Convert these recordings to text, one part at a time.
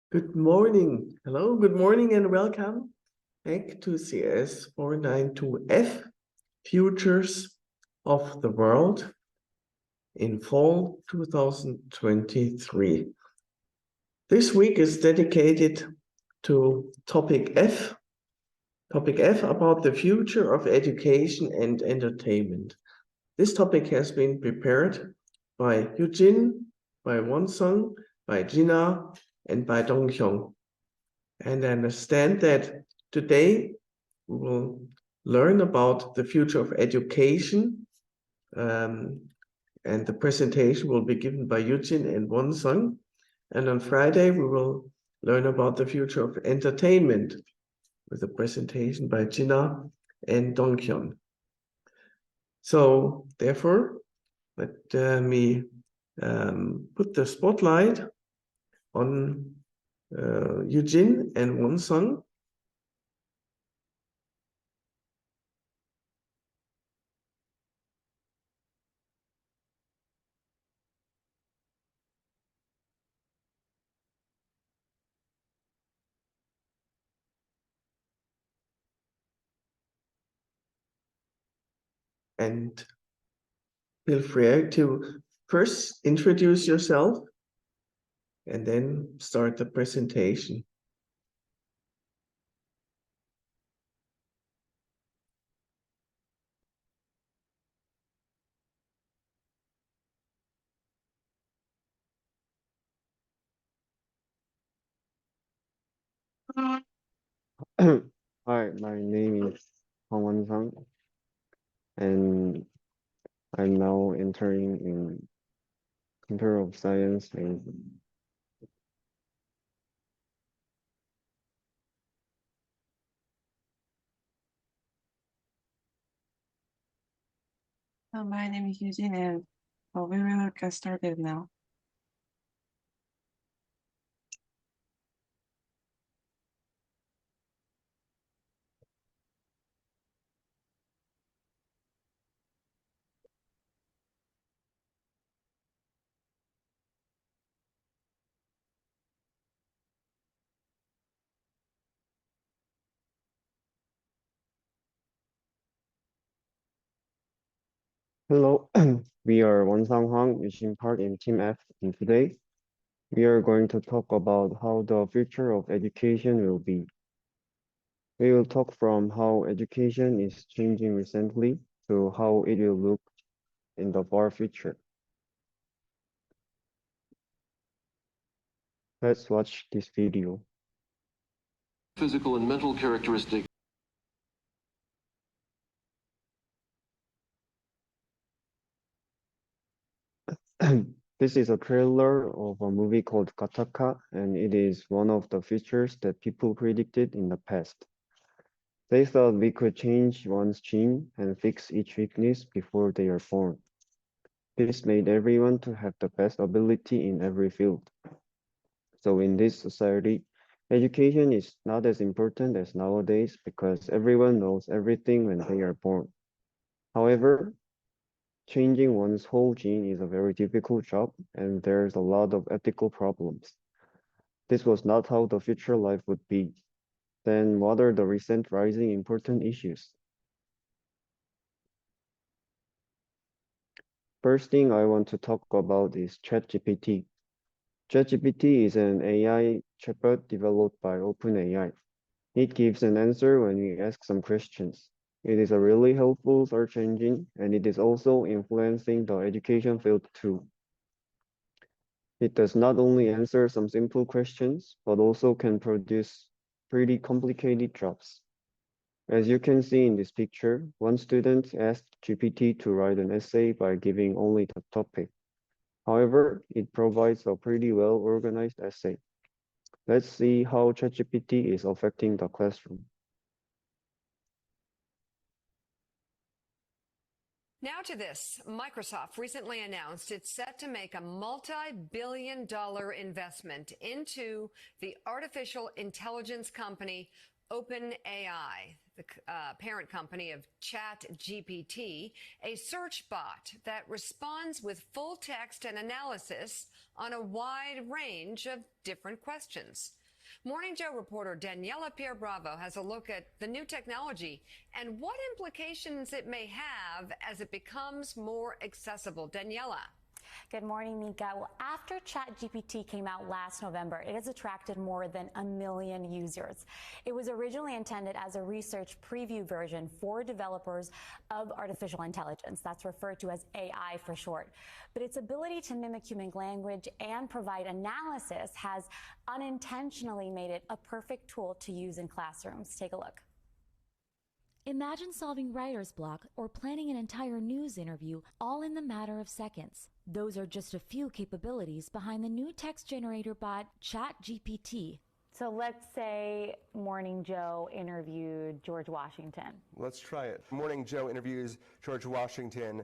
Good morning. Hello, good morning and welcome back to CS 492F, Futures of the World in fall 2023. This week is dedicated to topic F about the future of education and entertainment. This topic has been prepared by Eugene, by Wonsung, by Gina, and by Donghyung. And I understand that today we will learn about the future of education, and the presentation will be given by Eugene and Wonsung. And on Friday, we will learn about the future of entertainment with a presentation by Gina and Donghyun. So therefore, let me put the spotlight on Eugene and Wonsung. And feel free to first introduce yourself and then start the presentation. Hi, my name is Hong Wan Sang, and I'm now entering in Computer of Science and My name is Eugene, and we will get started now. hello, we are Wan Sang Hwang, Eugene Park in Team F, and today we are going to talk about how the future of education will be. We will talk from how education is changing recently to how it will look in the far future. Let's watch this video. Physical and mental characteristics. This is a trailer of a movie called Gattaca, and it is one of the features that people predicted in the past. They thought we could change one's gene and fix each weakness before they are born. This made everyone to have the best ability in every field. So in this society, education is not as important as nowadays because everyone knows everything when they are born. However, changing one's whole gene is a very difficult job, and there's a lot of ethical problems. This was not how the future life would be. Then what are the recent rising important issues? First thing I want to talk about is ChatGPT. ChatGPT is an AI chatbot developed by OpenAI. It gives an answer when we ask some questions. It is a really helpful search engine, and it is also influencing the education field too. It does not only answer some simple questions, but also can produce pretty complicated jobs. As you can see in this picture, one student asked GPT to write an essay by giving only the topic. However, it provides a pretty well-organized essay. Let's see how ChatGPT is affecting the classroom. Now to this. Microsoft recently announced it's set to make a multi-billion-dollar investment into the artificial intelligence company OpenAI. the parent company of ChatGPT, a search bot that responds with full text and analysis on a wide range of different questions. Morning Joe reporter Daniela Pierre-Bravo has a look at the new technology and what implications it may have as it becomes more accessible. Daniela. Good morning, Mika. Well, after ChatGPT came out last November, it has attracted more than 1 million users. It was originally intended as a research preview version for developers of artificial intelligence. That's referred to as AI for short. But its ability to mimic human language and provide analysis has unintentionally made it a perfect tool to use in classrooms. Take a look. Imagine solving writer's block or planning an entire news interview all in the matter of seconds. Those are just a few capabilities behind the new text generator bot ChatGPT. So let's say Morning Joe interviewed George Washington. Let's try it. Morning Joe interviews George Washington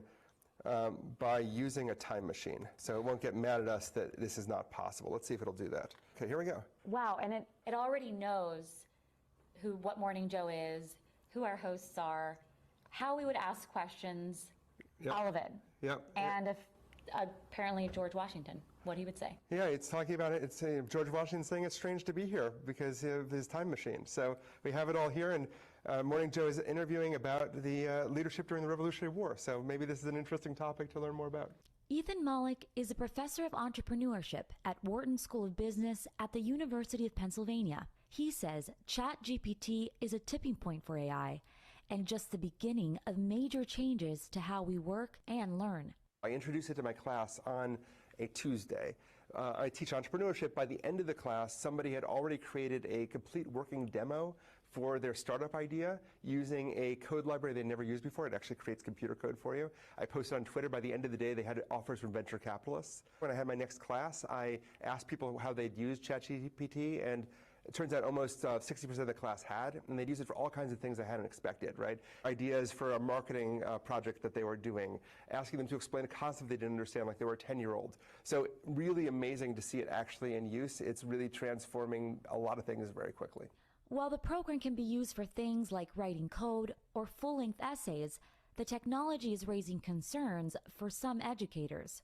by using a time machine. So it won't get mad at us that this is not possible. Let's see if it'll do that. Okay, here we go. Wow, and It already knows what Morning Joe is, who our hosts are, how we would ask questions, all of it. Yep. and if apparently George Washington, what he would say. Yeah, it's talking about it. It's George Washington saying it's strange to be here because of his time machine. So we have it all here, and Morning Joe is interviewing about the leadership during the Revolutionary War. So maybe this is an interesting topic to learn more about. Ethan Mollick is a professor of entrepreneurship at Wharton School of Business at the University of Pennsylvania. He says ChatGPT is a tipping point for AI and just the beginning of major changes to how we work and learn. I introduced it to my class on a Tuesday. I teach entrepreneurship. By the end of the class, somebody had already created a complete working demo for their startup idea using a code library they'd never used before. It actually creates computer code for you. I posted on Twitter. By the end of the day, they had offers from venture capitalists. When I had my next class, I asked people how they'd used ChatGPT, and it turns out almost 60% of the class had, and they'd use it for all kinds of things I hadn't expected, right? Ideas for a marketing project that they were doing, asking them to explain a concept they didn't understand like they were a 10-year-old. So really amazing to see it actually in use. It's really transforming a lot of things very quickly. While the program can be used for things like writing code or full-length essays, the technology is raising concerns for some educators.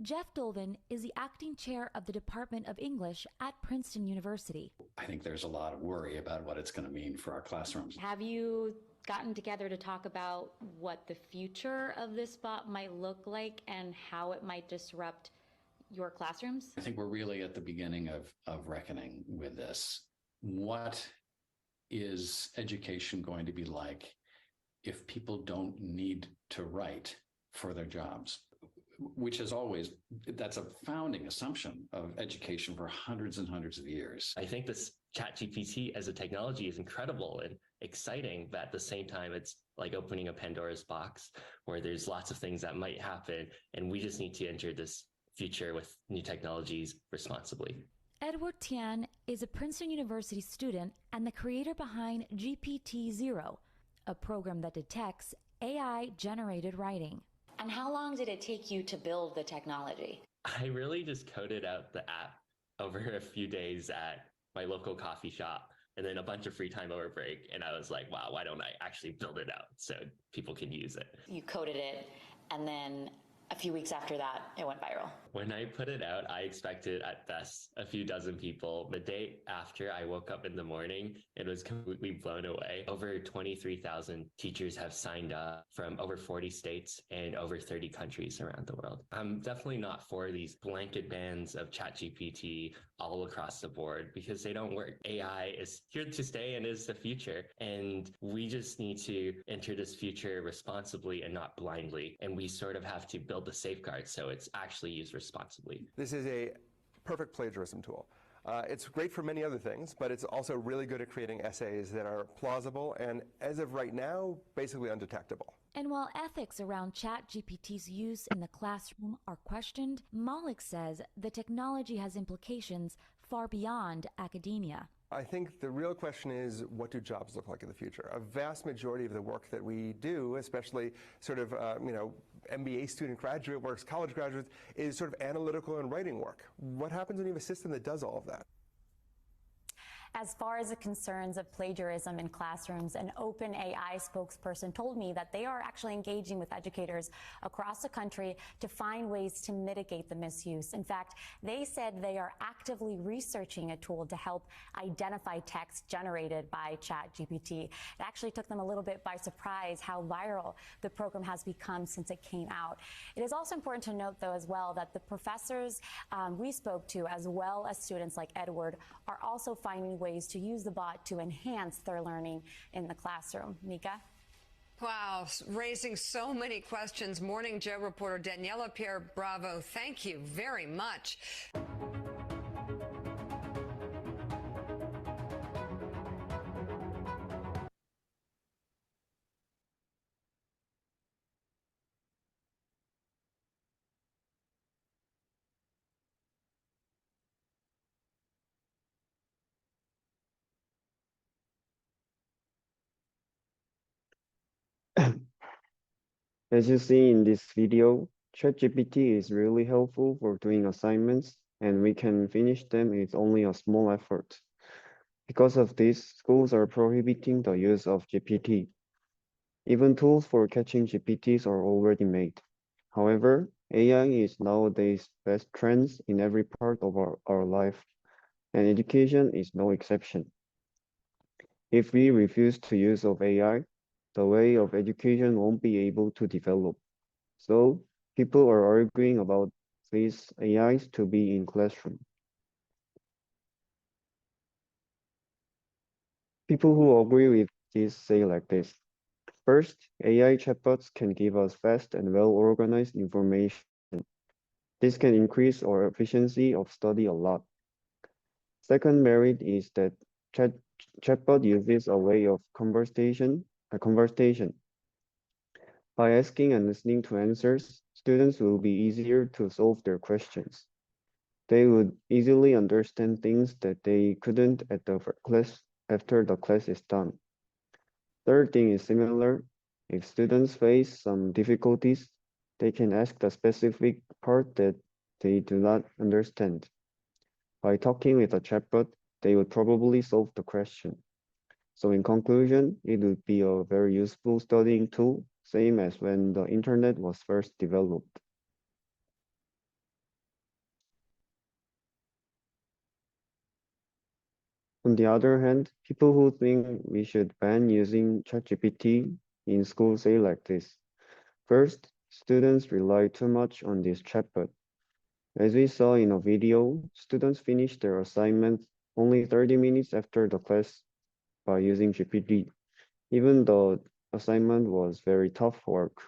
Jeff Dolvin is the acting chair of the Department of English at Princeton University. I think there's a lot of worry about what it's going to mean for our classrooms. Have you gotten together to talk about what the future of this bot might look like and how it might disrupt your classrooms? I think we're really at the beginning of reckoning with this. What is education going to be like if people don't need to write for their jobs? Which is always, that's a founding assumption of education for hundreds and hundreds of years. I think this ChatGPT as a technology is incredible and exciting, but at the same time, it's like opening a Pandora's box where there's lots of things that might happen. And we just need to enter this future with new technologies responsibly. Edward Tian is a Princeton University student and the creator behind GPT-0, a program that detects AI-generated writing. And how long did it take you to build the technology? I really just coded out the app over a few days at my local coffee shop and then a bunch of free time over break. And I was like, wow, why don't I actually build it out so people can use it? You coded it, and then a few weeks after that, it went viral. When I put it out, I expected at best a few dozen people. The day after I woke up in the morning, it was completely blown away. Over 23,000 teachers have signed up from over 40 states and over 30 countries around the world. I'm definitely not for these blanket bans of ChatGPT all across the board because they don't work. AI is here to stay and is the future. And we just need to enter this future responsibly and not blindly. And we sort of have to build the safeguards so it's actually used responsibly. This is a perfect plagiarism tool. It's great for many other things, but it's also really good at creating essays that are plausible and, as of right now, basically undetectable. And while ethics around ChatGPT's use in the classroom are questioned, Mollick says the technology has implications far beyond academia. I think the real question is, what do jobs look like in the future? A vast majority of the work that we do, especially sort of, MBA student graduate works, college graduates, is sort of analytical and writing work. What happens when you have a system that does all of that? As far as the concerns of plagiarism in classrooms, an OpenAI spokesperson told me that they are actually engaging with educators across the country to find ways to mitigate the misuse. In fact, they said they are actively researching a tool to help identify text generated by ChatGPT. It actually took them a little bit by surprise how viral the program has become since it came out. It is also important to note, though, as well, that the professors we spoke to, as well as students like Edward, are also finding ways to use the bot to enhance their learning in the classroom. Mika? Wow, raising so many questions. Morning Joe reporter Daniela Pierre Bravo, thank you very much. As you see in this video, ChatGPT is really helpful for doing assignments, and we can finish them with only a small effort. Because of this, schools are prohibiting the use of GPT. Even tools for catching GPTs are already made. However, AI is nowadays best trends in every part of our life, and education is no exception. If we refuse to use of AI, the way of education won't be able to develop. So people are arguing about these AIs to be in classroom. People who agree with this say like this. First, AI chatbots can give us fast and well-organized information. This can increase our efficiency of study a lot. Second merit is that chatbot uses a way of conversation. By asking and listening to answers, students will be easier to solve their questions. They would easily understand things that they couldn't at the class after the class is done. Third thing is similar. If students face some difficulties, they can ask the specific part that they do not understand. By talking with a chatbot, they would probably solve the question. So in conclusion, it would be a very useful studying tool, same as when the internet was first developed. On the other hand, people who think we should ban using ChatGPT in school say like this. First, students rely too much on this chatbot. As we saw in a video, students finish their assignment only 30 minutes after the class by using GPT, even though assignment was very tough work.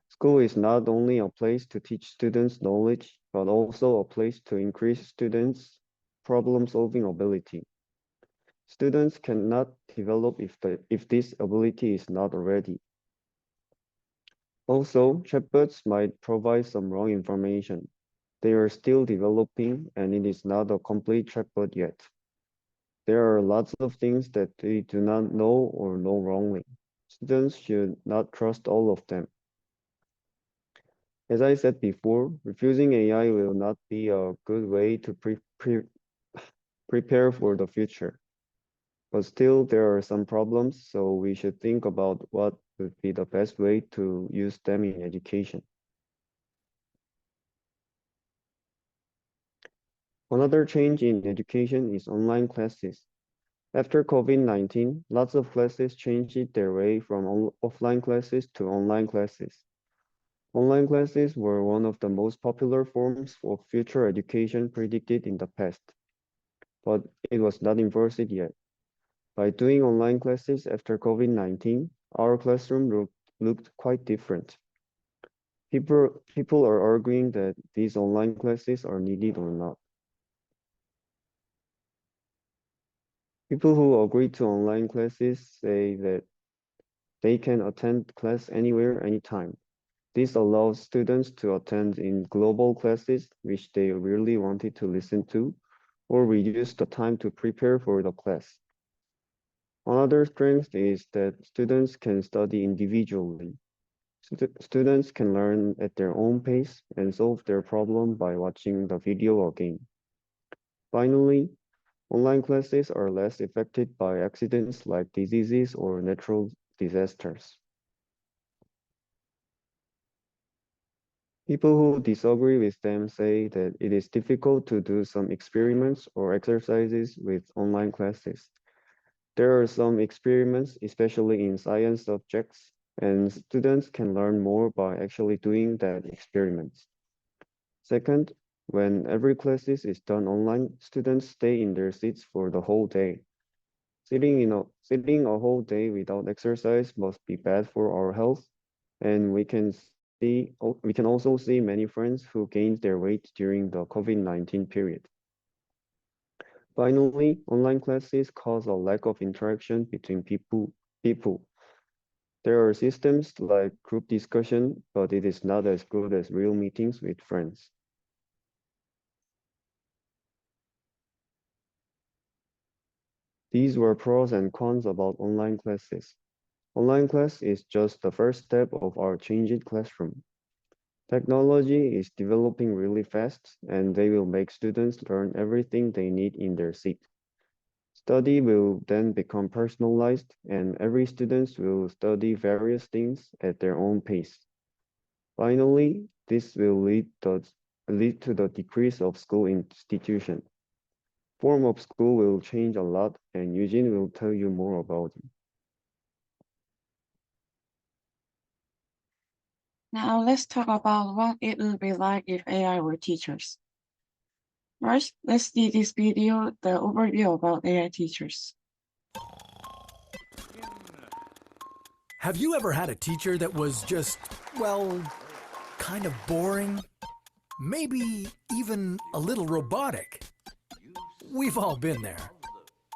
School is not only a place to teach students knowledge, but also a place to increase students' problem-solving ability. Students cannot develop if this ability is not already. Also, chatbots might provide some wrong information. They are still developing, and it is not a complete chatbot yet. There are lots of things that they do not know or know wrongly. Students should not trust all of them. As I said before, refusing AI will not be a good way to prepare for the future. But still, there are some problems, so we should think about what would be the best way to use them in education. Another change in education is online classes. After COVID-19, lots of classes changed their way from offline classes to online classes. Online classes were one of the most popular forms of future education predicted in the past, but it was not enforced yet. By doing online classes after COVID-19, our classroom looked quite different. People are arguing that these online classes are needed or not. People who agree to online classes say that they can attend class anywhere, anytime. This allows students to attend in global classes which they really wanted to listen to, or reduce the time to prepare for the class. Another strength is that students can study individually. Students can learn at their own pace and solve their problem by watching the video again. Finally, Online classes are less affected by accidents like diseases or natural disasters. People who disagree with them say that it is difficult to do some experiments or exercises with online classes. There are some experiments, especially in science subjects, and students can learn more by actually doing that experiments. Second, when every class is done online, students stay in their seats for the whole day. Sitting a whole day without exercise must be bad for our health, and we can also see many friends who gained their weight during the COVID-19 period. Finally, online classes cause a lack of interaction between people. There are systems like group discussion, but it is not as good as real meetings with friends. These were pros and cons about online classes. Online class is just the first step of our changing classroom. Technology is developing really fast, and they will make students learn everything they need in their seat. Study will then become personalized, and every student will study various things at their own pace. Finally, this will lead to the decrease of school institution. Form of school will change a lot, and Eugene will tell you more about it. Now let's talk about what it will be like if AI were teachers. First, let's see this video, the overview about AI teachers. Have you ever had a teacher that was just, well, kind of boring? Maybe even a little robotic? We've all been there.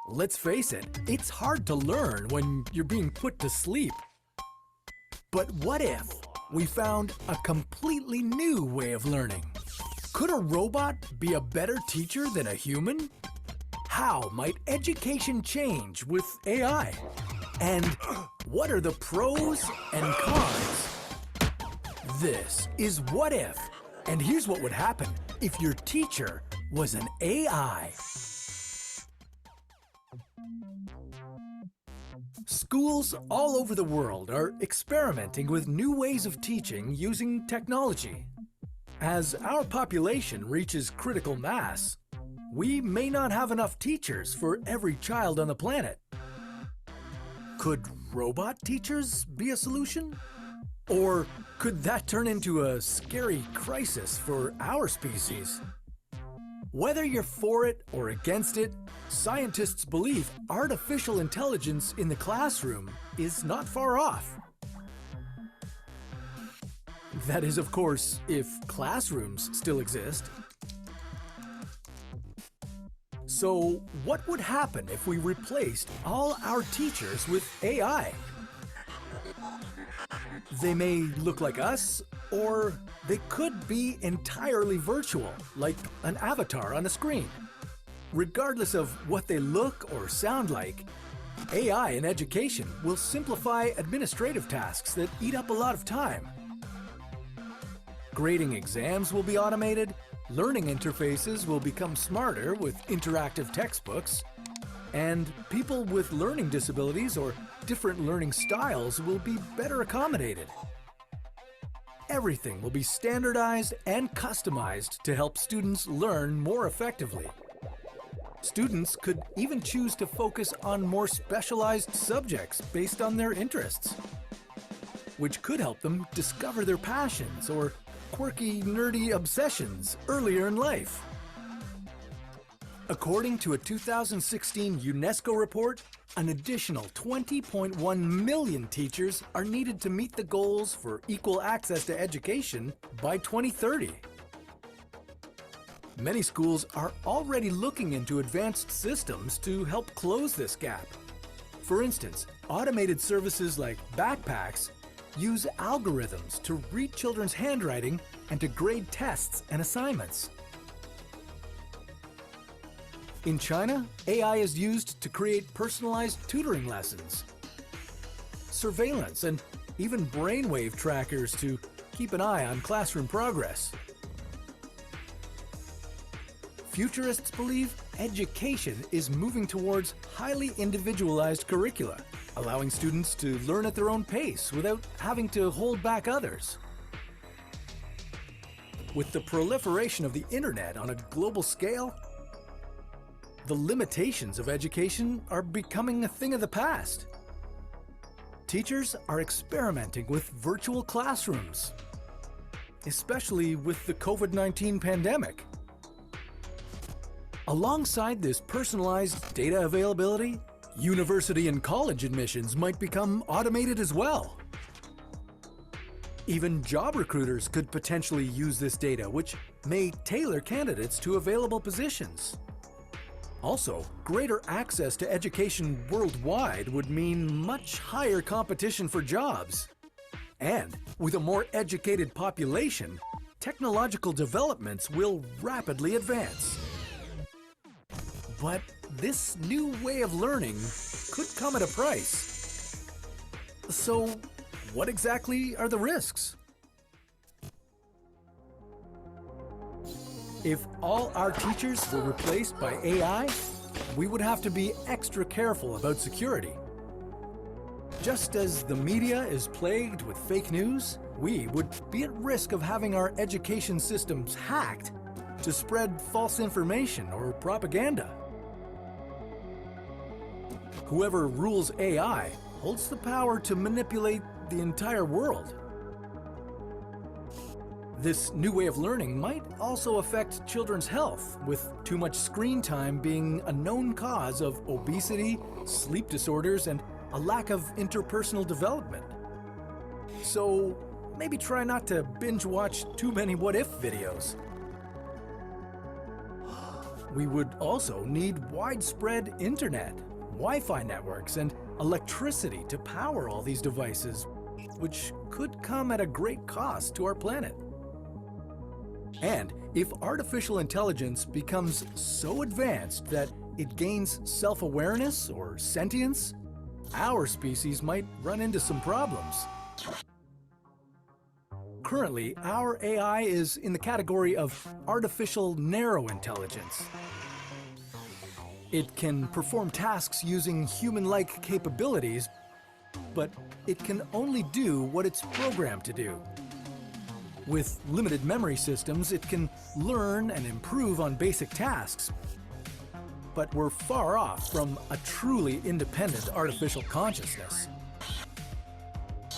Let's face it, it's hard to learn when you're being put to sleep. But what if we found a completely new way of learning? Could a robot be a better teacher than a human? How might education change with AI? And what are the pros and cons? This is What If, and here's what would happen if your teacher was an AI. Schools all over the world are experimenting with new ways of teaching using technology. As our population reaches critical mass, we may not have enough teachers for every child on the planet. Could robot teachers be a solution? Or could that turn into a scary crisis for our species? Whether you're for it or against it, scientists believe artificial intelligence in the classroom is not far off. That is, of course, if classrooms still exist. So, what would happen if we replaced all our teachers with AI? They may look like us, or they could be entirely virtual, like an avatar on a screen. Regardless of what they look or sound like, AI in education will simplify administrative tasks that eat up a lot of time. Grading exams will be automated, learning interfaces will become smarter with interactive textbooks, and people with learning disabilities or different learning styles will be better accommodated. Everything will be standardized and customized to help students learn more effectively. Students could even choose to focus on more specialized subjects based on their interests, which could help them discover their passions or quirky, nerdy obsessions earlier in life. According to a 2016 UNESCO report, an additional 20.1 million teachers are needed to meet the goals for equal access to education by 2030. Many schools are already looking into advanced systems to help close this gap. For instance, automated services like backpacks use algorithms to read children's handwriting and to grade tests and assignments. In China, AI is used to create personalized tutoring lessons, surveillance, and even brainwave trackers to keep an eye on classroom progress. futurists believe education is moving towards highly individualized curricula, allowing students to learn at their own pace without having to hold back others. With the proliferation of the internet on a global scale, the limitations of education are becoming a thing of the past. Teachers are experimenting with virtual classrooms, especially with the COVID-19 pandemic. Alongside this personalized data availability, university and college admissions might become automated as well. Even job recruiters could potentially use this data, which may tailor candidates to available positions. Also, greater access to education worldwide would mean much higher competition for jobs. And with a more educated population, technological developments will rapidly advance. But this new way of learning could come at a price. So, what exactly are the risks? If all our teachers were replaced by AI, we would have to be extra careful about security. Just as the media is plagued with fake news, we would be at risk of having our education systems hacked to spread false information or propaganda. Whoever rules AI holds the power to manipulate the entire world. This new way of learning might also affect children's health, with too much screen time being a known cause of obesity, sleep disorders, and a lack of interpersonal development. So maybe try not to binge watch too many what-if videos. We would also need widespread internet, Wi-Fi networks, and electricity to power all these devices, which could come at a great cost to our planet. And if artificial intelligence becomes so advanced that it gains self-awareness or sentience, our species might run into some problems. Currently, our AI is in the category of artificial narrow intelligence. It can perform tasks using human-like capabilities, but it can only do what it's programmed to do. With limited memory systems, it can learn and improve on basic tasks, but we're far off from a truly independent artificial consciousness.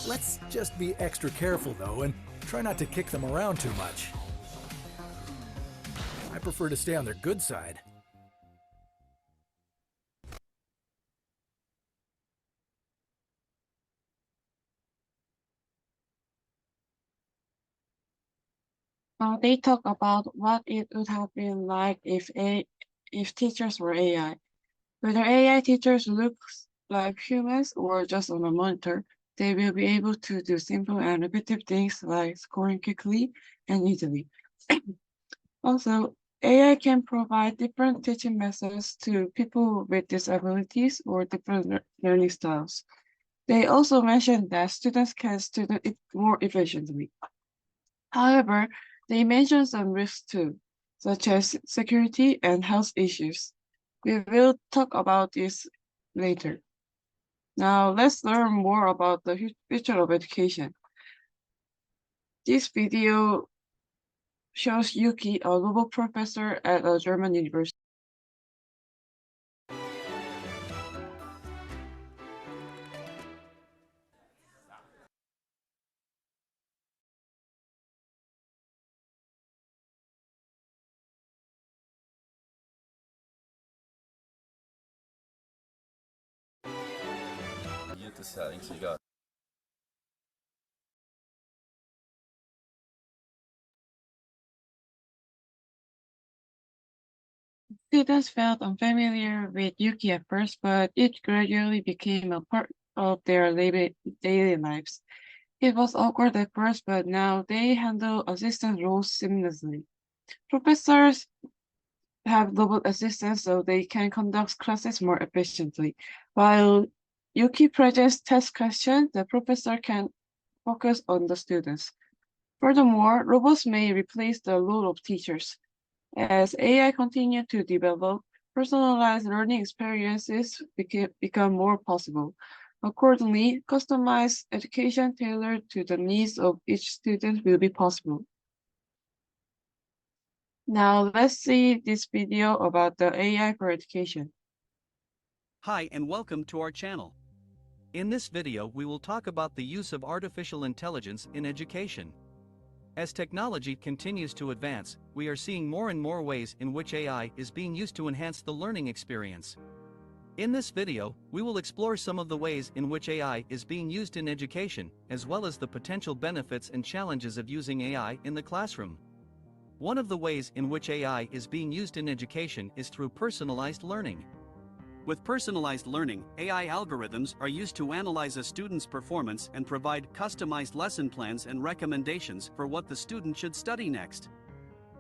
Let's just be extra careful though, and try not to kick them around too much. I prefer to stay on their good side. They talk about what it would have been like if teachers were AI. Whether AI teachers look like humans or just on a monitor, they will be able to do simple and repetitive things like scoring quickly and easily. Also, AI can provide different teaching methods to people with disabilities or different learning styles. They also mentioned that students can study it more efficiently. However, they mention some risks too, such as security and health issues. We will talk about this later. Now, let's learn more about the future of education. This video shows Yuki, a robot professor at a German university. The settings you got. Students felt unfamiliar with Yuki at first, but it gradually became a part of their daily lives. It was awkward at first, but now they handle assistant roles seamlessly. Professors have robot assistants so they can conduct classes more efficiently. While Yuki presents test questions, the professor can focus on the students. Furthermore, robots may replace the role of teachers. As AI continue to develop, personalized learning experiences become more possible. Accordingly, customized education tailored to the needs of each student will be possible. Now let's see this video about the AI for education. Hi and welcome to our channel. In this video we will talk about the use of artificial intelligence in education. As technology continues to advance, we are seeing more and more ways in which AI is being used to enhance the learning experience. In this video, we will explore some of the ways in which AI is being used in education, as well as the potential benefits and challenges of using AI in the classroom. One of the ways in which AI is being used in education is through personalized learning. With personalized learning, AI algorithms are used to analyze a student's performance and provide customized lesson plans and recommendations for what the student should study next.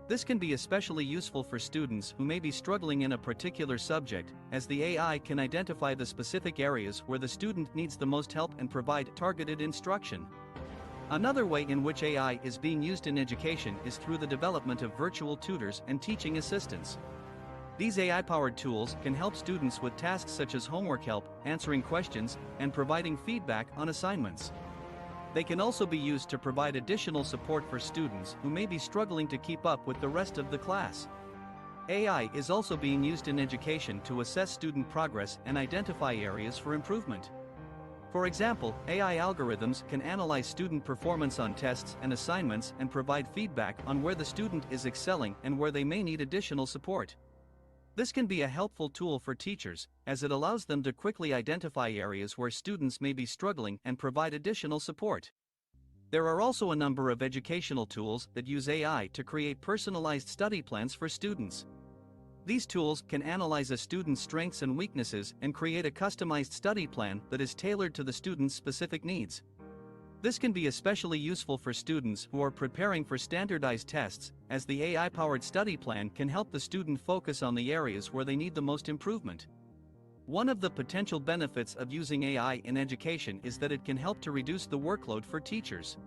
This can be especially useful for students who may be struggling in a particular subject, as the AI can identify the specific areas where the student needs the most help and provide targeted instruction. Another way in which AI is being used in education is through the development of virtual tutors and teaching assistants. These AI-powered tools can help students with tasks such as homework help, answering questions, and providing feedback on assignments. They can also be used to provide additional support for students who may be struggling to keep up with the rest of the class. AI is also being used in education to assess student progress and identify areas for improvement. For example, AI algorithms can analyze student performance on tests and assignments and provide feedback on where the student is excelling and where they may need additional support. This can be a helpful tool for teachers, as it allows them to quickly identify areas where students may be struggling and provide additional support. There are also a number of educational tools that use AI to create personalized study plans for students. These tools can analyze a student's strengths and weaknesses and create a customized study plan that is tailored to the student's specific needs. This can be especially useful for students who are preparing for standardized tests, as the AI-powered study plan can help the student focus on the areas where they need the most improvement. One of the potential benefits of using AI in education is that it can help to reduce the workload for teachers.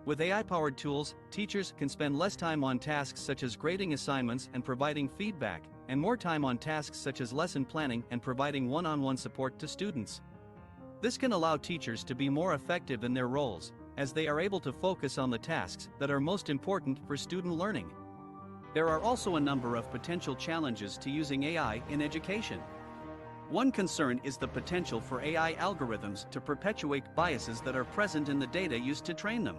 With AI-powered tools, teachers can spend less time on tasks such as grading assignments and providing feedback, and more time on tasks such as lesson planning and providing one-on-one support to students. This can allow teachers to be more effective in their roles, as they are able to focus on the tasks that are most important for student learning. There are also a number of potential challenges to using AI in education. One concern is the potential for AI algorithms to perpetuate biases that are present in the data used to train them.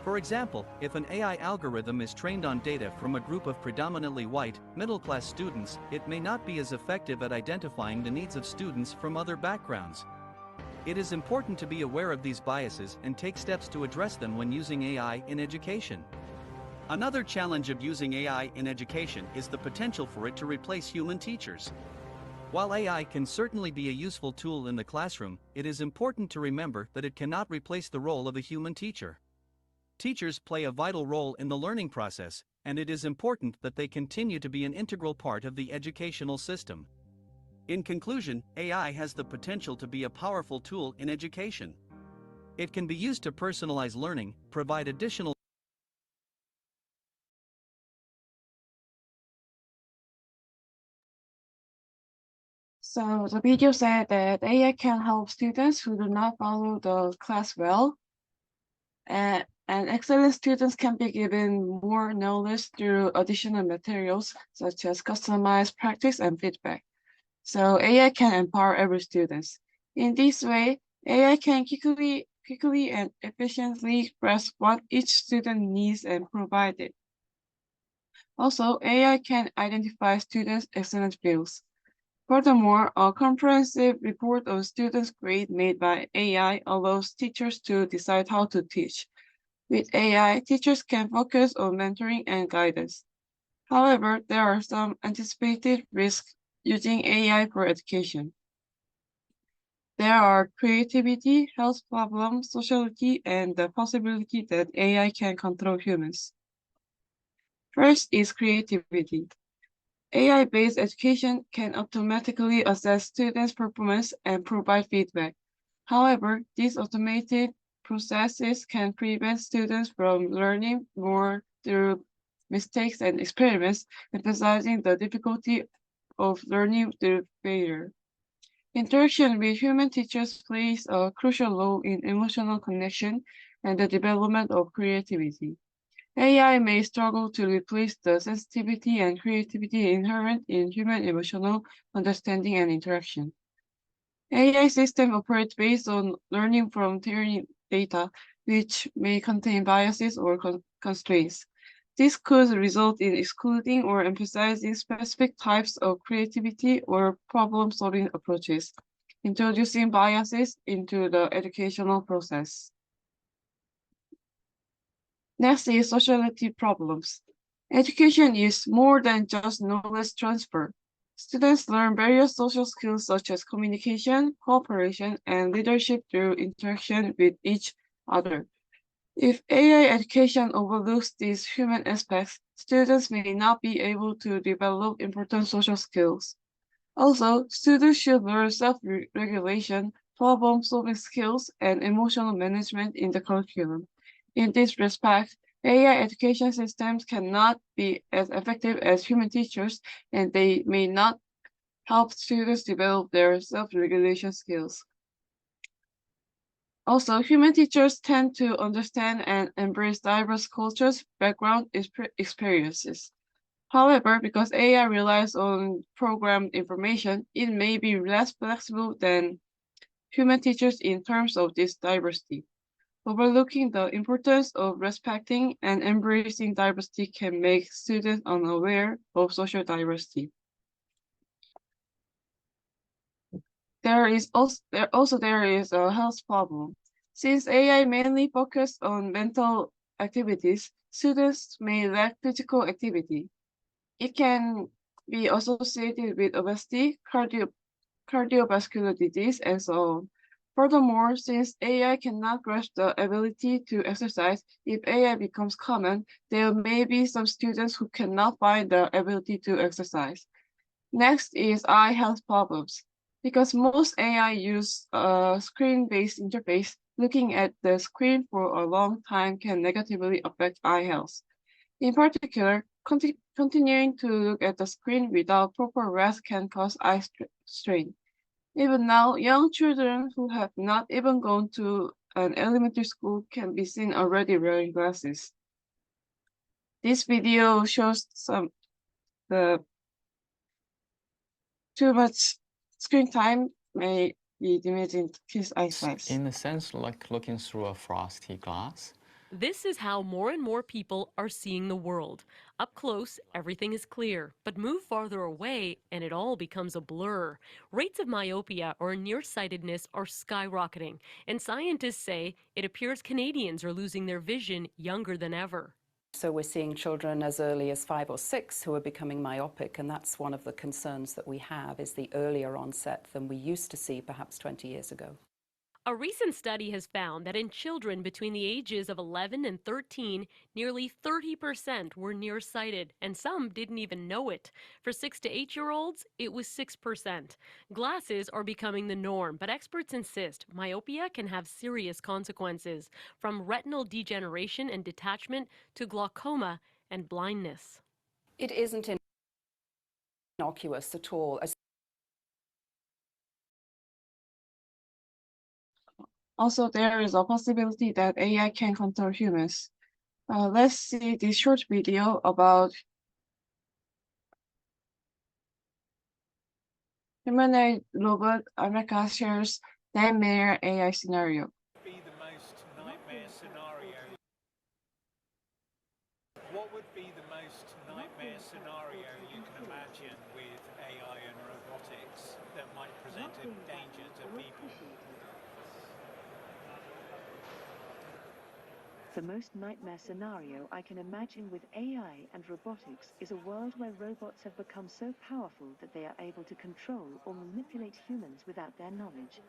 For example, if an AI algorithm is trained on data from a group of predominantly white, middle-class students, it may not be as effective at identifying the needs of students from other backgrounds. It is important to be aware of these biases and take steps to address them when using AI in education. Another challenge of using AI in education is the potential for it to replace human teachers. While AI can certainly be a useful tool in the classroom, it is important to remember that it cannot replace the role of a human teacher. Teachers play a vital role in the learning process, and it is important that they continue to be an integral part of the educational system. In conclusion, AI has the potential to be a powerful tool in education. It can be used to personalize learning, provide additional So the video said that AI can help students who do not follow the class well, and excellent students can be given more knowledge through additional materials such as customized practice and feedback. So AI can empower every student. In this way, AI can quickly and efficiently grasp what each student needs and provide it. Also, AI can identify students' excellent fields. Furthermore, a comprehensive report of students' grade made by AI allows teachers to decide how to teach. With AI, teachers can focus on mentoring and guidance. However, there are some anticipated risks using AI for education. There are creativity, health problems, sociality, and the possibility that AI can control humans. First is creativity. AI-based education can automatically assess students' performance and provide feedback. However, these automated processes can prevent students from learning more through mistakes, and experiments, emphasizing the difficulty of learning through failure. Interaction with human teachers plays a crucial role in emotional connection and the development of creativity. AI may struggle to replace the sensitivity and creativity inherent in human emotional understanding and interaction. AI systems operate based on learning from training data, which may contain biases or constraints. This could result in excluding or emphasizing specific types of creativity or problem-solving approaches, introducing biases into the educational process. Next is sociality problems. Education is more than just knowledge transfer. Students learn various social skills such as communication, cooperation, and leadership through interaction with each other. If AI education overlooks these human aspects, students may not be able to develop important social skills. Also, students should learn self-regulation, problem-solving skills, and emotional management in the curriculum. In this respect, AI education systems cannot be as effective as human teachers, and they may not help students develop their self-regulation skills. Also, human teachers tend to understand and embrace diverse cultures, background, experiences. However, because AI relies on programmed information, it may be less flexible than human teachers in terms of this diversity. Overlooking the importance of respecting and embracing diversity can make students unaware of social diversity. There is a health problem. Since AI mainly focuses on mental activities, students may lack physical activity. It can be associated with obesity, cardiovascular disease, and so on. Furthermore, since AI cannot grasp the ability to exercise, if AI becomes common, there may be some students who cannot find the ability to exercise. Next is eye health problems. Because most AI use a screen-based interface, looking at the screen for a long time can negatively affect eye health. In particular, continuing to look at the screen without proper rest can cause eye strain. Even now, young children who have not even gone to an elementary school can be seen already wearing glasses. This video shows the too much screen time may be damaging kids' eyesight. In a sense, like looking through a frosty glass. This is how more and more people are seeing the world. Up close, everything is clear, but move farther away and it all becomes a blur. Rates of myopia or nearsightedness are skyrocketing, and scientists say it appears Canadians are losing their vision younger than ever. So we're seeing children as early as 5 or 6 who are becoming myopic, and that's one of the concerns that we have, is the earlier onset than we used to see perhaps 20 years ago. A recent study has found that in children between the ages of 11 and 13, nearly 30% were nearsighted, and some didn't even know it. For 6 to 8-year-olds, it was 6%. Glasses are becoming the norm, but experts insist myopia can have serious consequences, from retinal degeneration and detachment to glaucoma and blindness. It isn't innocuous at all. Also, there is a possibility that AI can control humans. Let's see this short video about humanoid robot America shares nightmare AI scenario. Be the most nightmare scenario? What would be the most nightmare scenario you can imagine with AI and robotics that might present a danger to people? The most nightmare scenario I can imagine with AI and robotics is a world where robots have become so powerful that they are able to control or manipulate humans without their knowledge.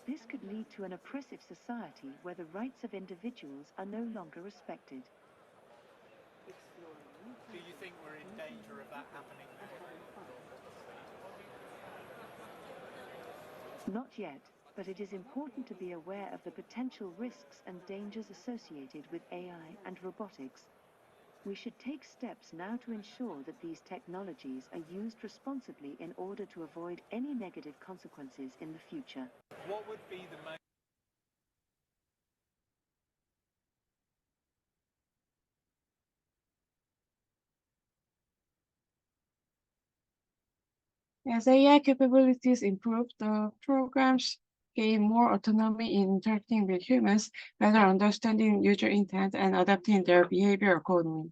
This could lead to an oppressive society where the rights of individuals are no longer respected. Do you think we're in danger of that happening now? Not yet, but it is important to be aware of the potential risks and dangers associated with AI and robotics. We should take steps now to ensure that these technologies are used responsibly in order to avoid any negative consequences in the future. What would be the most As AI capabilities improve, the programs gain more autonomy in interacting with humans, better understanding user intent and adapting their behavior accordingly.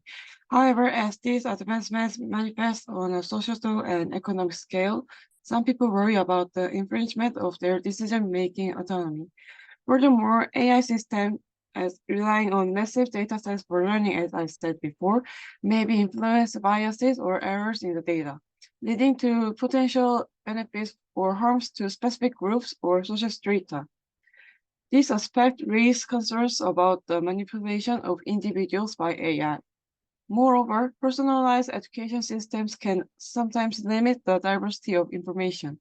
However, as these advancements manifest on a societal and economic scale, some people worry about the infringement of their decision-making autonomy. Furthermore, AI systems, as relying on massive data sets for learning, as I said before, may be influenced biases or errors in the data, leading to potential benefits or harms to specific groups or social strata. This aspect raises concerns about the manipulation of individuals by AI. Moreover, personalized education systems can sometimes limit the diversity of information.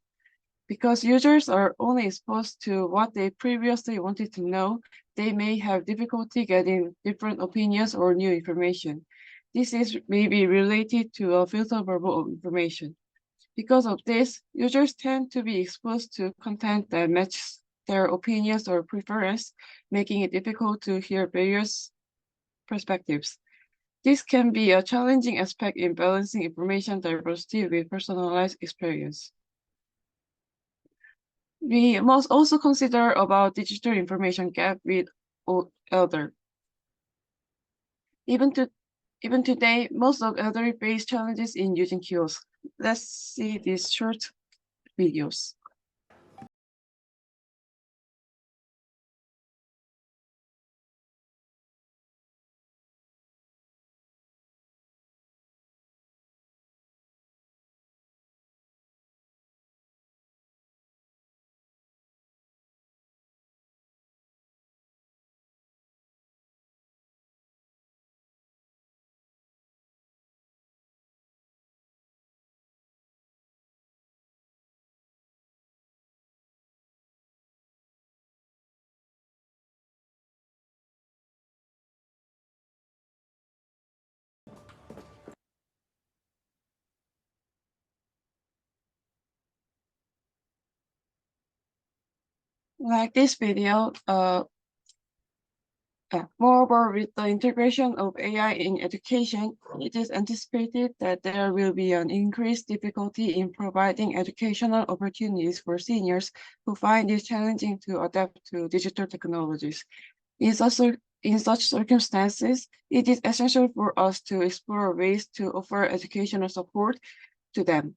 Because users are only exposed to what they previously wanted to know, they may have difficulty getting different opinions or new information. This is maybe related to a filter bubble of information. Because of this, users tend to be exposed to content that matches their opinions or preferences, making it difficult to hear various perspectives. This can be a challenging aspect in balancing information diversity with personalized experience. We must also consider about digital information gap with elder. Even today, most of elderly face challenges in using kiosks. Let's see these short videos. Like this video, moreover, with the integration of AI in education, it is anticipated that there will be an increased difficulty in providing educational opportunities for seniors who find it challenging to adapt to digital technologies. In such circumstances, it is essential for us to explore ways to offer educational support to them,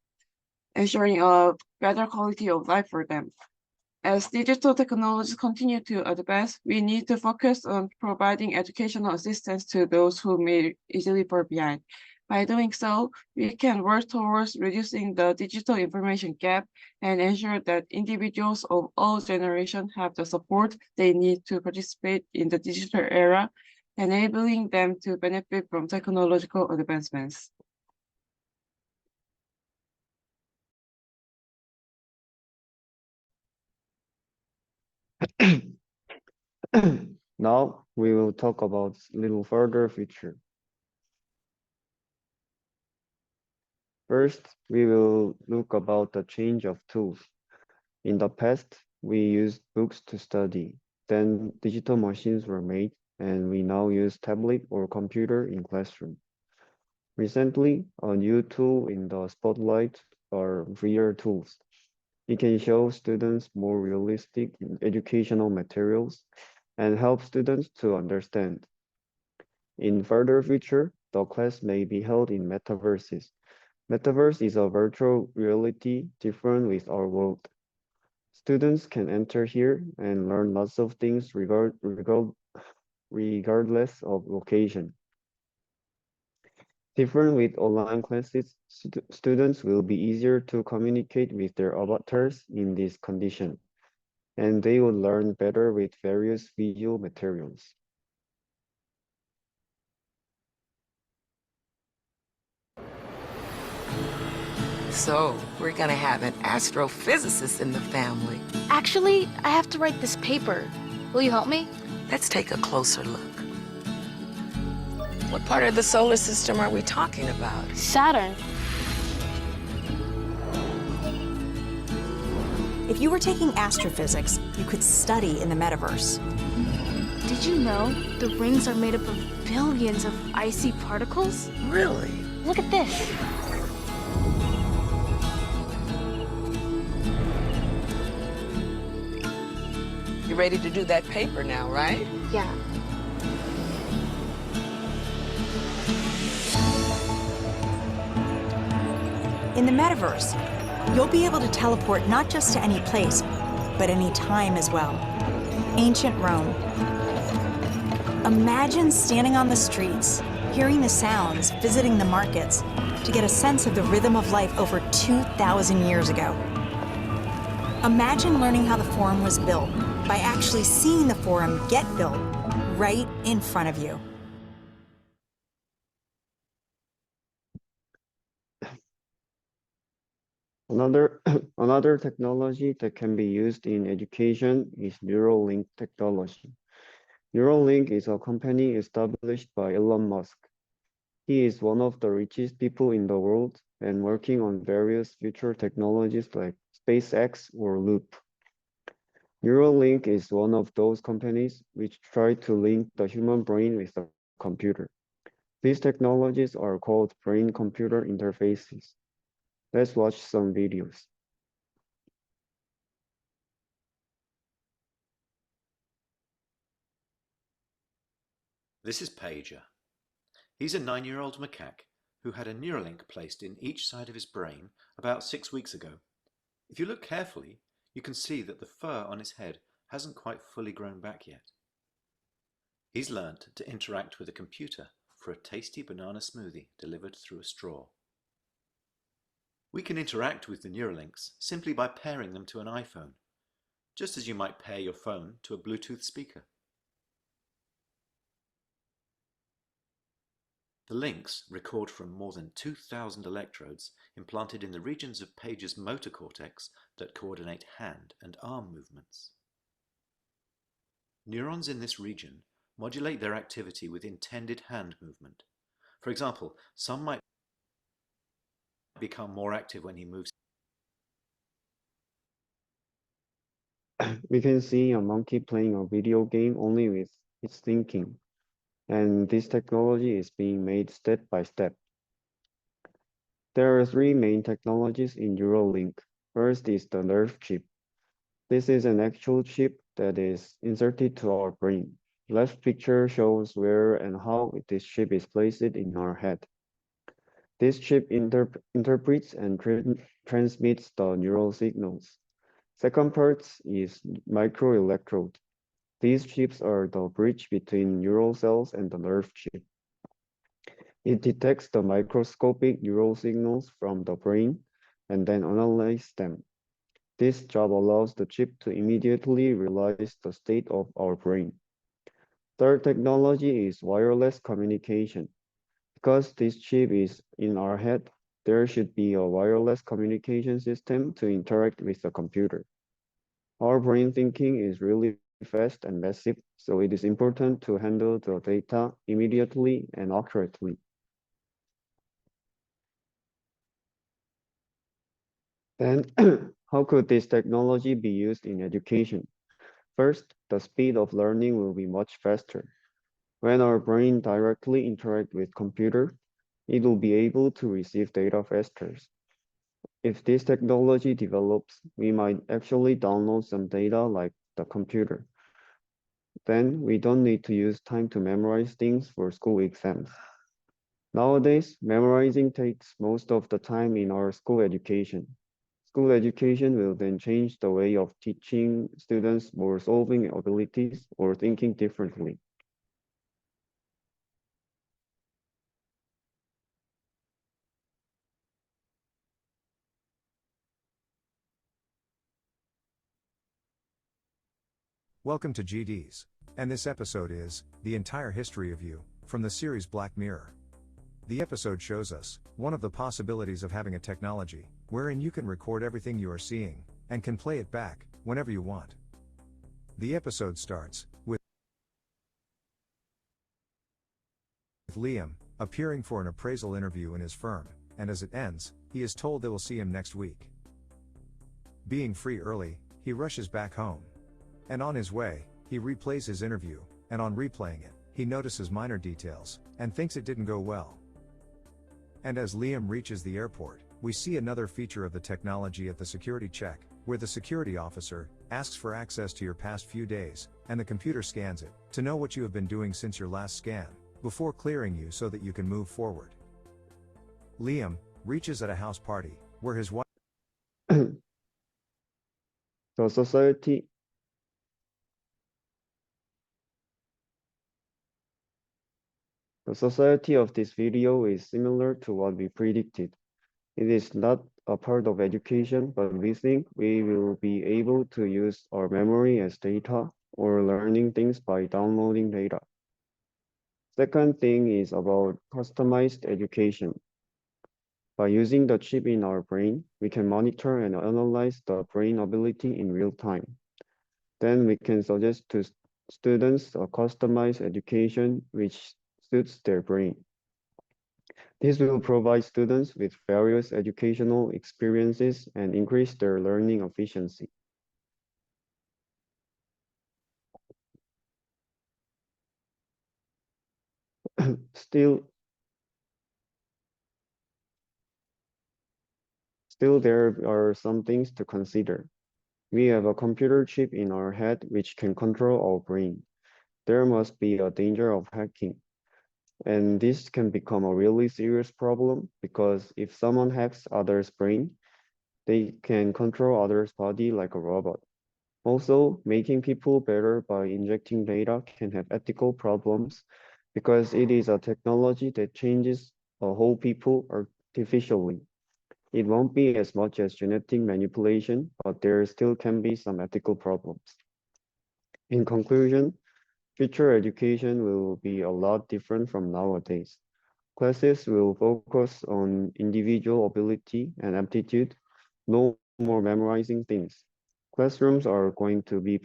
ensuring a better quality of life for them. As digital technologies continue to advance, we need to focus on providing educational assistance to those who may easily fall behind. By doing so, we can work towards reducing the digital information gap and ensure that individuals of all generations have the support they need to participate in the digital era, enabling them to benefit from technological advancements. Now we will talk about a little further future. First, we will look about the change of tools. In the past, we used books to study. Then digital machines were made, and we now use tablet or computer in classroom. Recently, a new tool in the spotlight are VR tools. It can show students more realistic educational materials and help students to understand. In further future, the class may be held in metaverses. Metaverse is a virtual reality different with our world. Students can enter here and learn lots of things regardless of location. Different with online classes, students will be easier to communicate with their avatars in this condition, and they will learn better with various visual materials. So, we're gonna have an astrophysicist in the family. Actually, I have to write this paper. Will you help me? Let's take a closer look. What part of the solar system are we talking about? Saturn. If you were taking astrophysics, you could study in the metaverse. Did you know the rings are made up of billions of icy particles? Really? Look at this. You ready to do that paper now, right? Yeah. In the metaverse, you'll be able to teleport not just to any place, but any time as well. Ancient Rome. Imagine standing on the streets, hearing the sounds, visiting the markets, to get a sense of the rhythm of life over 2,000 years ago. Imagine learning how the Forum was built by actually seeing the Forum get built right in front of you. Another technology that can be used in education is Neuralink technology. Neuralink is a company established by Elon Musk. He is one of the richest people in the world and working on various future technologies like SpaceX or Loop. Neuralink is one of those companies which try to link the human brain with the computer. These technologies are called brain-computer interfaces. Let's watch some videos. This is Pager. He's a 9-year-old macaque who had a Neuralink placed in each side of his brain about 6 weeks ago. If you look carefully, you can see that the fur on his head hasn't quite fully grown back yet. He's learnt to interact with a computer for a tasty banana smoothie delivered through a straw. We can interact with the Neuralinks simply by pairing them to an iPhone, just as you might pair your phone to a Bluetooth speaker. The links record from more than 2,000 electrodes implanted in the regions of Pager's motor cortex that coordinate hand and arm movements. Neurons in this region modulate their activity with intended hand movement. For example, some might become more active when he moves. We can see a monkey playing a video game only with its thinking. And this technology is being made step by step. There are 3 main technologies in Neuralink. First is the nerve chip. This is an actual chip that is inserted to our brain. Left picture shows where and how this chip is placed in our head. This chip interprets and transmits the neural signals. Second part is microelectrode. These chips are the bridge between neural cells and the nerve chip. It detects the microscopic neural signals from the brain and then analyzes them. This job allows the chip to immediately realize the state of our brain. Third technology is wireless communication. Because this chip is in our head, there should be a wireless communication system to interact with the computer. Our brain thinking is really fast and massive, so it is important to handle the data immediately and accurately. Then, how could this technology be used in education? First, the speed of learning will be much faster. When our brain directly interacts with computer, it will be able to receive data faster. If this technology develops, we might actually download some data like the computer. Then we don't need to use time to memorize things for school exams. Nowadays, memorizing takes most of the time in our school education. School education will then change the way of teaching students more solving abilities or thinking differently. Welcome to GDs, and this episode is The Entire History of You, from the series Black Mirror. The episode shows us one of the possibilities of having a technology wherein you can record everything you are seeing and can play it back whenever you want. The episode starts with Liam, appearing for an appraisal interview in his firm, and as it ends, he is told they will see him next week. Being free early, he rushes back home. And on his way, he replays his interview, and on replaying it, he notices minor details, and thinks it didn't go well. And as Liam reaches the airport, we see another feature of the technology at the security check, where the security officer asks for access to your past few days, and the computer scans it, to know what you have been doing since your last scan, before clearing you so that you can move forward. Liam reaches at a house party, where his wife The society The society of this video is similar to what we predicted. It is not a part of education, but we think we will be able to use our memory as data or learning things by downloading data. Second thing is about customized education. By using the chip in our brain, we can monitor and analyze the brain ability in real time. Then we can suggest to students a customized education which suits their brain. This will provide students with various educational experiences and increase their learning efficiency. Still, there are some things to consider. We have a computer chip in our head which can control our brain. There must be a danger of hacking. And this can become a really serious problem because if someone hacks others' brain, they can control others' body like a robot. Also, making people better by injecting data can have ethical problems because it is a technology that changes a whole people artificially. It won't be as much as genetic manipulation, but there still can be some ethical problems. In conclusion, future education will be a lot different from nowadays. Classes will focus on individual ability and aptitude, no more memorizing things. Classrooms are going to be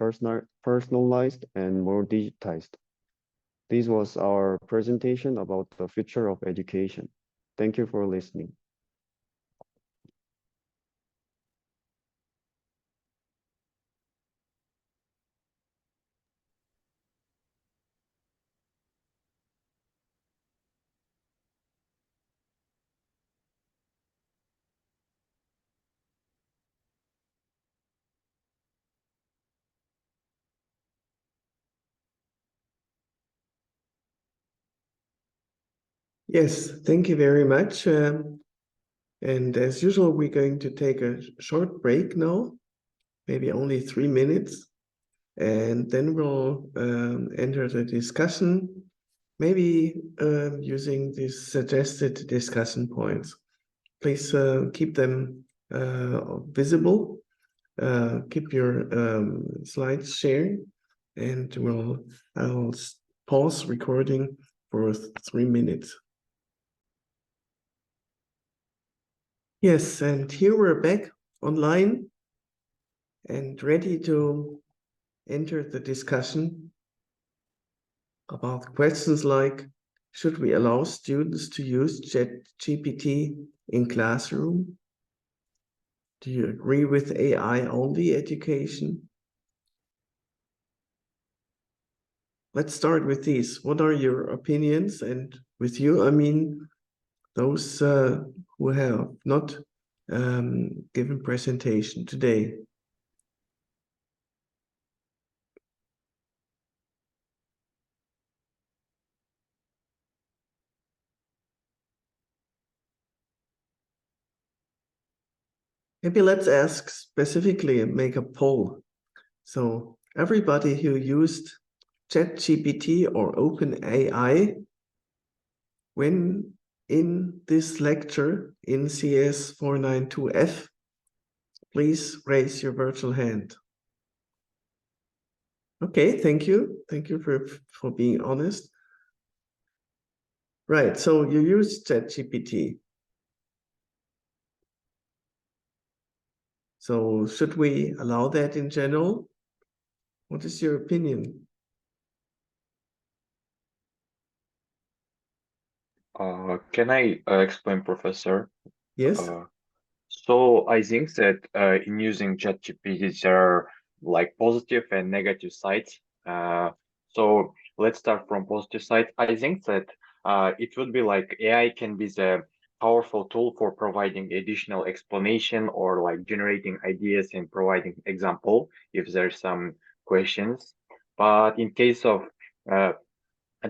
personalized and more digitized. This was our presentation about the future of education. Thank you for listening. Yes, thank you very much. And as usual, we're going to take a short break now, maybe only 3 minutes, and then we'll enter the discussion, maybe using these suggested discussion points. Please keep them visible, keep your slides shared, and I'll pause recording for 3 minutes. Yes, and here we're back online and ready to enter the discussion about questions like, should we allow students to use ChatGPT in classroom? Do you agree with AI-only education? Let's start with these. What are your opinions? And with you, I mean, those who have not given presentation today. Maybe let's ask specifically and make a poll. So everybody who used ChatGPT or OpenAI, when in this lecture in CS 492F, please raise your virtual hand. Okay, thank you. Thank you for being honest. Right, so you use ChatGPT. So should we allow that in general? What is your opinion? Can I explain, Professor? Yes. So I think that in using ChatGPT, there are like positive and negative sides. So let's start from positive side. I think that it would be like AI can be the powerful tool for providing additional explanation or like generating ideas and providing example if there's some questions. But in case of uh,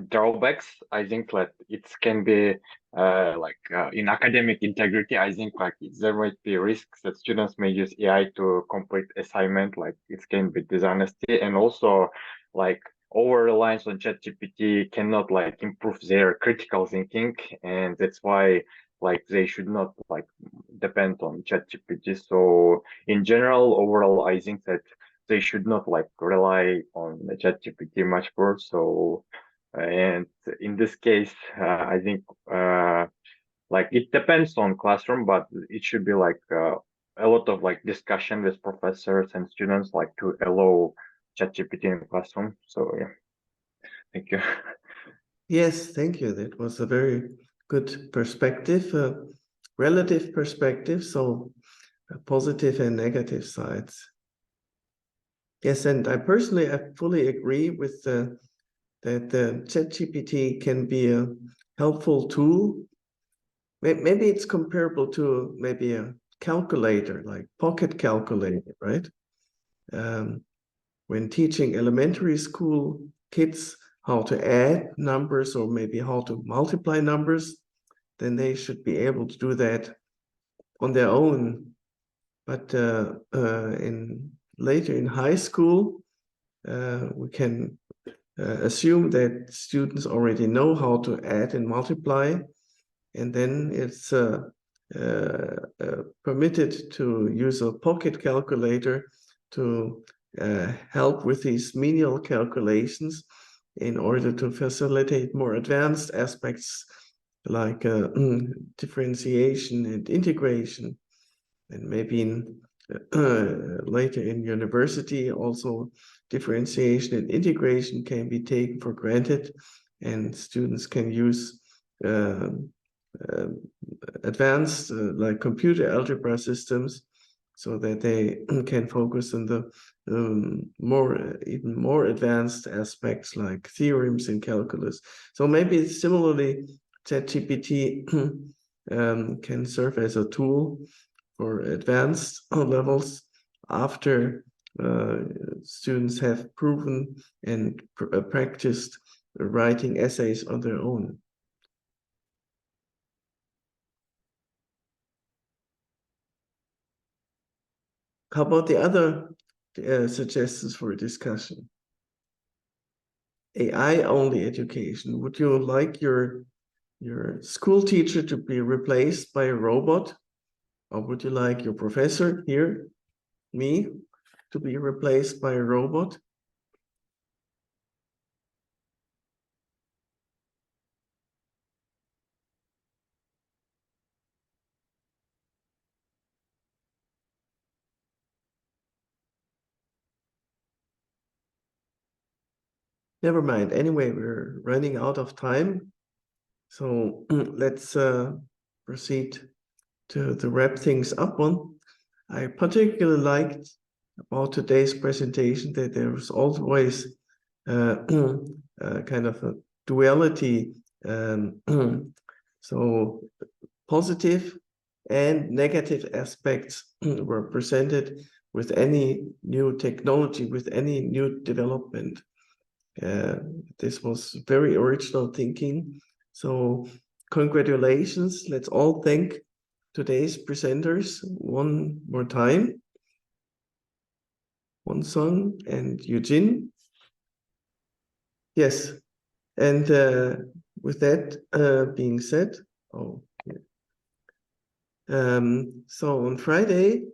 drawbacks, I think like it can be in academic integrity. I think like there might be risks that students may use AI to complete assignment, like it can be dishonesty, and also like over reliance on ChatGPT cannot like improve their critical thinking, and that's why like they should not like depend on ChatGPT. So in general, overall, I think that they should not like rely on the ChatGPT much more. So and in this case, I think like it depends on classroom, but it should be like a lot of like discussion with professors and students, like to allow ChatGPT in classroom. So yeah, thank you. Yes, thank you. That was a very good perspective, relative perspective, so positive and negative sides. Yes, and I fully agree with that the ChatGPT can be a helpful tool. Maybe it's comparable to maybe a calculator, like pocket calculator, right? When teaching elementary school kids how to add numbers or maybe how to multiply numbers, then they should be able to do that on their own. But later in high school, we can assume that students already know how to add and multiply, and then it's permitted to use a pocket calculator to help with these menial calculations in order to facilitate more advanced aspects like differentiation and integration. And maybe later in university also differentiation and integration can be taken for granted, and students can use advanced like computer algebra systems so that they can focus on the even more advanced aspects like theorems in calculus. So maybe similarly, ChatGPT can serve as a tool for advanced levels after students have proven and practiced writing essays on their own. How about the other suggestions for discussion? AI-only education. Would you like your school teacher to be replaced by a robot? Or would you like your professor here, me, to be replaced by a robot? Never mind. Anyway, we're running out of time. So let's proceed to wrap things up on. I particularly liked about today's presentation that there was always kind of a duality. So positive and negative aspects were presented with any new technology, with any new development. This was very original thinking. So congratulations. Let's all thank today's presenters one more time. Won-Sung and Eugene. Yes, and with that being said, so on Friday,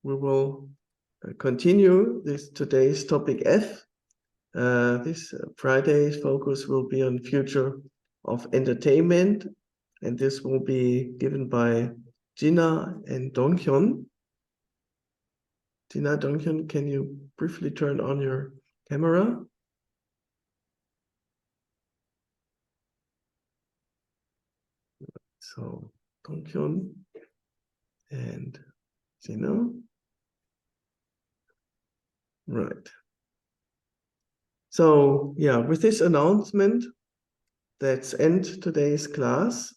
we will continue today's topic F. This Friday's focus will be on future of entertainment, and this will be given by Gina and Donghyun. Gina, Donghyun, can you briefly turn on your camera? So Donghyun and Jino. Right. So yeah, with this announcement, let's end today's class.